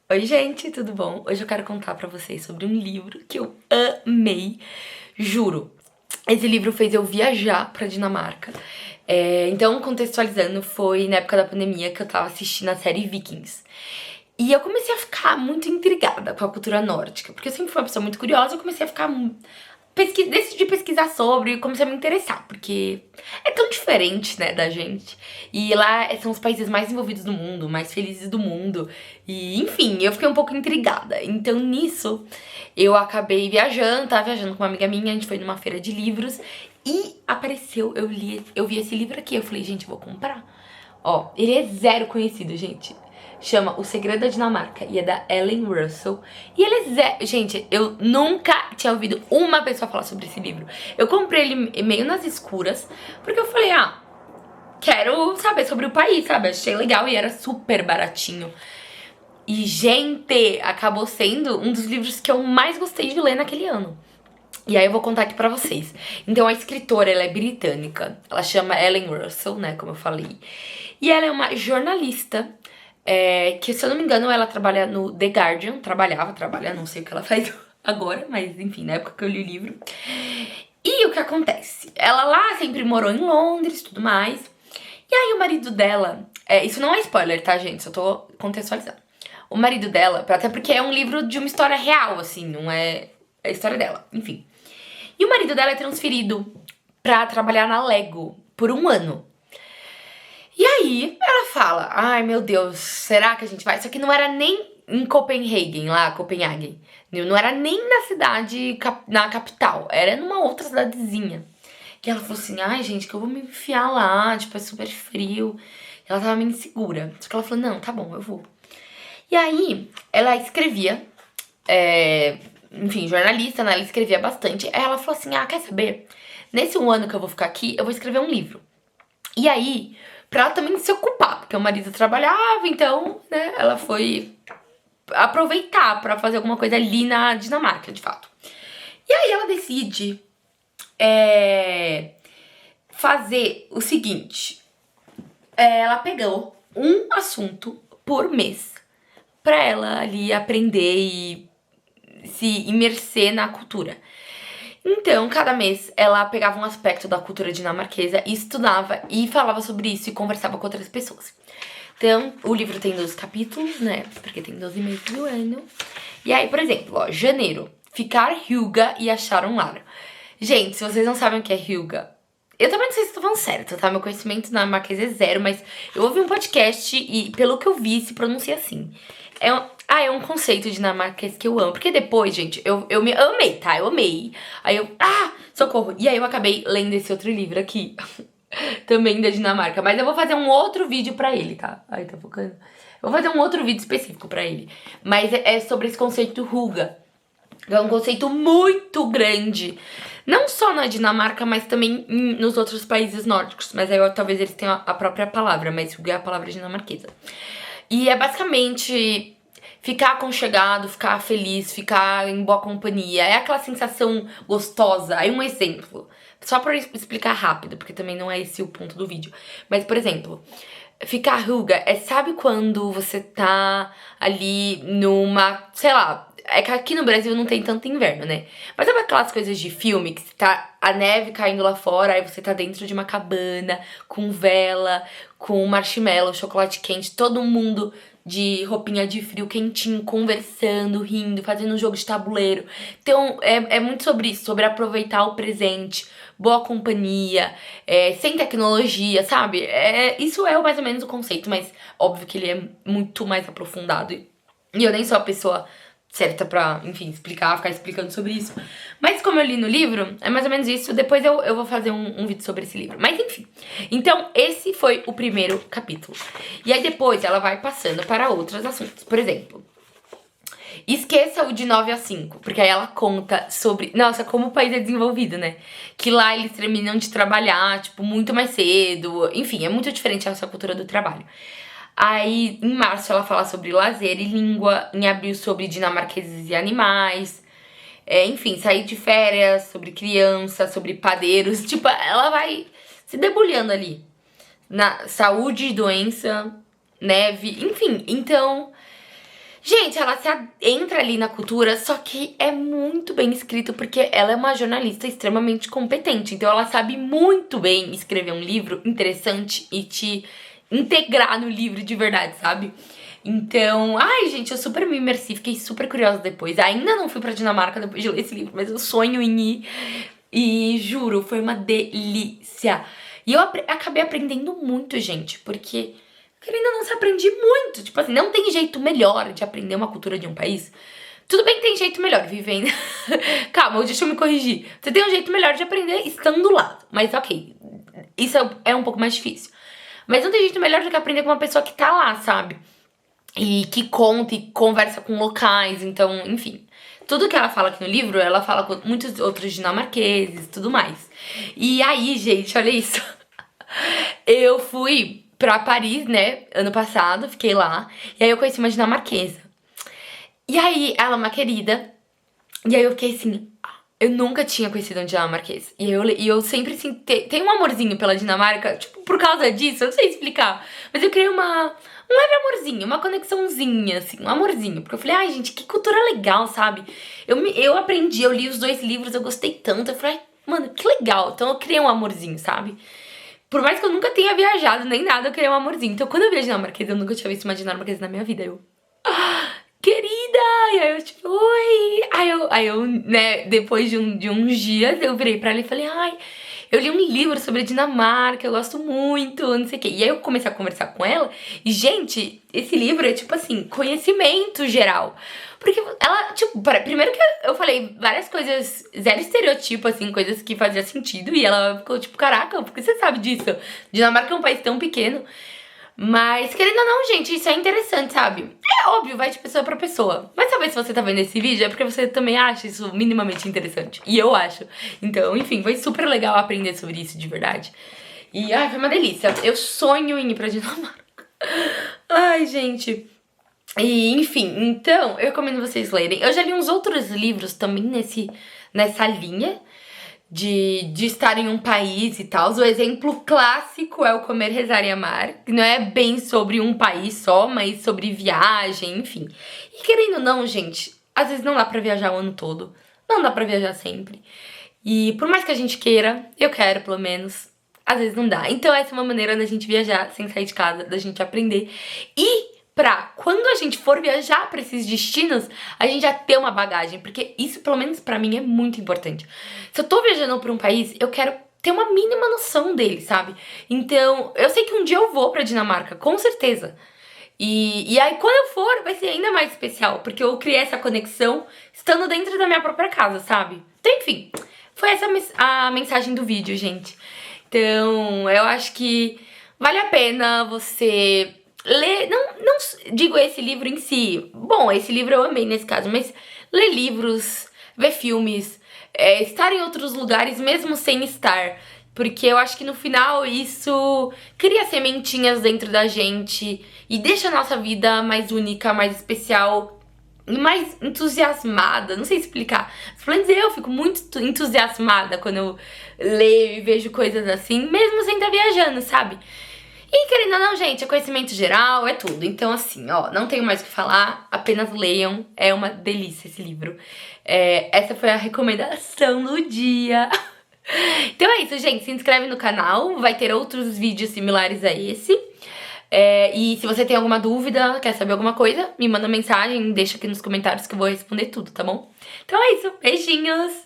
Oi, gente, tudo bom? Hoje eu quero contar pra vocês sobre um livro que eu amei, juro. Esse livro fez eu viajar pra Dinamarca. Então, contextualizando, foi na época da pandemia que eu tava assistindo a série Vikings. E eu comecei a ficar muito intrigada com a cultura nórdica, porque eu sempre fui uma pessoa muito curiosa, eu comecei a ficar decidi pesquisar sobre e comecei a me interessar, porque é tão diferente, né, da gente. E lá são os países mais envolvidos do mundo, mais felizes do mundo. E, enfim, eu fiquei um pouco intrigada. Então, nisso, eu acabei viajando, tava viajando com uma amiga minha, a gente foi numa feira de livros e apareceu, eu vi esse livro aqui, eu falei, gente, eu vou comprar. Ó, ele é zero conhecido, gente. Chama O Segredo da Dinamarca e é da Ellen Russell. E ele é zero... Gente, eu nunca tinha ouvido uma pessoa falar sobre esse livro. Eu comprei ele meio nas escuras, porque eu falei, quero saber sobre o país, sabe? Achei legal e era super baratinho. E, gente, acabou sendo um dos livros que eu mais gostei de ler naquele ano. E aí eu vou contar aqui pra vocês. Então a escritora, ela é britânica. Ela chama Ellen Russell, né, como eu falei. E ela é uma jornalista, que se eu não me engano ela trabalha no The Guardian. Trabalha, não sei o que ela faz agora, mas enfim, na época que eu li o livro. E o que acontece? Ela lá sempre morou em Londres e tudo mais. E aí o marido dela... isso não é spoiler, tá, gente? Só tô contextualizando. O marido dela, até porque é um livro de uma história real, assim, não é a história dela, enfim. E o marido dela é transferido pra trabalhar na Lego por um ano. E aí ela fala, ai meu Deus, será que a gente vai? Só que não era nem em Copenhagen, lá, Copenhagen. Não era nem na cidade, na capital, era numa outra cidadezinha. E ela falou assim, ai gente, que eu vou me enfiar lá, tipo, é super frio. Ela tava meio insegura. Só que ela falou, não, tá bom, eu vou. E aí, ela escrevia, enfim, jornalista, né? Ela escrevia bastante. Aí ela falou assim, quer saber? Nesse um ano que eu vou ficar aqui, eu vou escrever um livro. E aí, pra ela também se ocupar, porque o marido trabalhava, então, né, ela foi aproveitar pra fazer alguma coisa ali na Dinamarca, de fato. E aí ela decide fazer o seguinte. Ela pegou um assunto por mês pra ela ali aprender e se imerser na cultura. Então, cada mês, ela pegava um aspecto da cultura dinamarquesa e estudava e falava sobre isso e conversava com outras pessoas. Então, o livro tem 12 capítulos, né? Porque tem 12 meses do ano. E aí, por exemplo, ó, janeiro. Ficar Hyuga e achar um lar. Gente, se vocês não sabem o que é Hyuga, eu também não sei se tô falando certo, tá? Meu conhecimento dinamarquês é zero, mas eu ouvi um podcast e, pelo que eu vi, se pronuncia assim. É um conceito dinamarquês que eu amo. Porque depois, gente, eu me amei, tá? Eu amei. Aí eu, socorro. E aí eu acabei lendo esse outro livro aqui. Também da Dinamarca. Mas eu vou fazer um outro vídeo pra ele, tá? Ai, tá focando. Eu vou fazer um outro vídeo específico pra ele. Mas é sobre esse conceito ruga. É um conceito muito grande. Não só na Dinamarca, mas também nos outros países nórdicos. Mas aí talvez eles tenham a própria palavra. Mas ruga é a palavra dinamarquesa. E é basicamente ficar aconchegado, ficar feliz, ficar em boa companhia. É aquela sensação gostosa. Aí um exemplo, só pra explicar rápido, porque também não é esse o ponto do vídeo. Mas, por exemplo, ficar ruga sabe quando você tá ali numa, sei lá, é que aqui no Brasil não tem tanto inverno, né? Mas sabe aquelas coisas de filme que tá a neve caindo lá fora, aí você tá dentro de uma cabana, com vela, com marshmallow, chocolate quente, todo mundo de roupinha de frio quentinho, conversando, rindo, fazendo um jogo de tabuleiro. Então, é muito sobre isso, sobre aproveitar o presente, boa companhia, sem tecnologia, sabe? Isso é mais ou menos o conceito, mas óbvio que ele é muito mais aprofundado. E eu nem sou a pessoa certa pra, enfim, ficar explicando sobre isso. Mas como eu li no livro, é mais ou menos isso. Depois eu vou fazer um vídeo sobre esse livro. Mas enfim. Então, esse foi o primeiro capítulo. E aí depois ela vai passando para outros assuntos. Por exemplo, esqueça o de 9 a 5, porque aí ela conta sobre... Nossa, como o país é desenvolvido, né? Que lá eles terminam de trabalhar, tipo, muito mais cedo. Enfim, é muito diferente essa cultura do trabalho. Aí, em março, ela fala sobre lazer e língua. Em abril, sobre dinamarqueses e animais. Enfim, sair de férias, sobre criança, sobre padeiros. Tipo, ela vai se debulhando ali. Na saúde, doença, neve, enfim. Então, Gente, ela entra ali na cultura, só que é muito bem escrito porque ela é uma jornalista extremamente competente. Então ela sabe muito bem escrever um livro interessante e te integrar no livro de verdade, sabe? Então, ai gente, eu super me imersi, fiquei super curiosa depois. Ainda não fui pra Dinamarca depois de ler esse livro, mas eu sonho em ir. E juro, foi uma delícia. E eu acabei aprendendo muito, gente, porque querendo ou não, se aprendi muito. Tipo assim, não tem jeito melhor de aprender uma cultura de um país. Tudo bem que tem jeito melhor, vivendo. Calma, deixa eu me corrigir. Você tem um jeito melhor de aprender estando lá. Mas ok, isso é um pouco mais difícil. Mas não tem jeito melhor do que aprender com uma pessoa que tá lá, sabe? E que conta e conversa com locais, então, enfim. Tudo que ela fala aqui no livro, ela fala com muitos outros dinamarqueses e tudo mais. E aí, gente, olha isso. Eu fui pra Paris, né, ano passado, fiquei lá. E aí eu conheci uma dinamarquesa. E aí, ela é uma querida. E aí eu fiquei assim, eu nunca tinha conhecido um dinamarquês. E eu sempre, assim, tenho um amorzinho pela Dinamarca, tipo, por causa disso, eu não sei explicar. Mas eu criei um leve amorzinho, uma conexãozinha, assim, um amorzinho. Porque eu falei, ai, gente, que cultura legal, sabe? Eu aprendi, eu li os 2 livros, eu gostei tanto. Eu falei, ai, mano, que legal. Então eu criei um amorzinho, sabe? Por mais que eu nunca tenha viajado nem nada, eu criei um amorzinho. Então quando eu vi a dinamarquesa, eu nunca tinha visto uma dinamarquesa na minha vida. Eu, querida! E aí eu tipo, oi! Aí eu, né, depois de uns dias, eu virei pra ela e falei, ai, eu li um livro sobre a Dinamarca, eu gosto muito, não sei o quê. E aí eu comecei a conversar com ela, e, gente, esse livro é tipo assim, conhecimento geral. Porque ela, tipo, primeiro que eu falei várias coisas, zero estereotipo, assim, coisas que faziam sentido, e ela ficou tipo, caraca, por que você sabe disso? Dinamarca é um país tão pequeno. Mas, querendo ou não, gente, isso é interessante, sabe? É óbvio, vai de pessoa pra pessoa. Mas talvez se você tá vendo esse vídeo é porque você também acha isso minimamente interessante. E eu acho. Então, enfim, foi super legal aprender sobre isso de verdade. E, ai, foi uma delícia. Eu sonho em ir pra Dinamarca. Ai, gente. E, enfim, então, eu recomendo vocês lerem. Eu já li uns outros livros também nessa linha de estar em um país e tal. O exemplo clássico é o Comer, Rezar e Amar, que não é bem sobre um país só, mas sobre viagem, enfim. E querendo ou não, gente, às vezes não dá pra viajar o ano todo, não dá pra viajar sempre. E por mais que a gente queira, eu quero pelo menos, às vezes não dá. Então essa é uma maneira da gente viajar sem sair de casa, da gente aprender. E pra quando a gente for viajar pra esses destinos, a gente já ter uma bagagem, porque isso, pelo menos pra mim, é muito importante. Se eu tô viajando pra um país, eu quero ter uma mínima noção dele, sabe? Então, eu sei que um dia eu vou pra Dinamarca, com certeza. E aí, quando eu for, vai ser ainda mais especial, porque eu criei essa conexão estando dentro da minha própria casa, sabe? Então, enfim, foi essa a mensagem do vídeo, gente. Então, eu acho que vale a pena você ler, não digo esse livro em si, bom, esse livro eu amei nesse caso, mas ler livros, ver filmes, estar em outros lugares mesmo sem estar, porque eu acho que no final isso cria sementinhas dentro da gente e deixa a nossa vida mais única, mais especial e mais entusiasmada, não sei explicar. Pelo menos eu fico muito entusiasmada quando eu leio e vejo coisas assim, mesmo sem estar viajando, sabe? E querendo ou não, gente, é conhecimento geral, é tudo. Então, assim, ó, não tenho mais o que falar, apenas leiam. É uma delícia esse livro. Essa foi a recomendação do dia. Então é isso, gente. Se inscreve no canal, vai ter outros vídeos similares a esse. E se você tem alguma dúvida, quer saber alguma coisa, me manda mensagem, deixa aqui nos comentários que eu vou responder tudo, tá bom? Então é isso, beijinhos!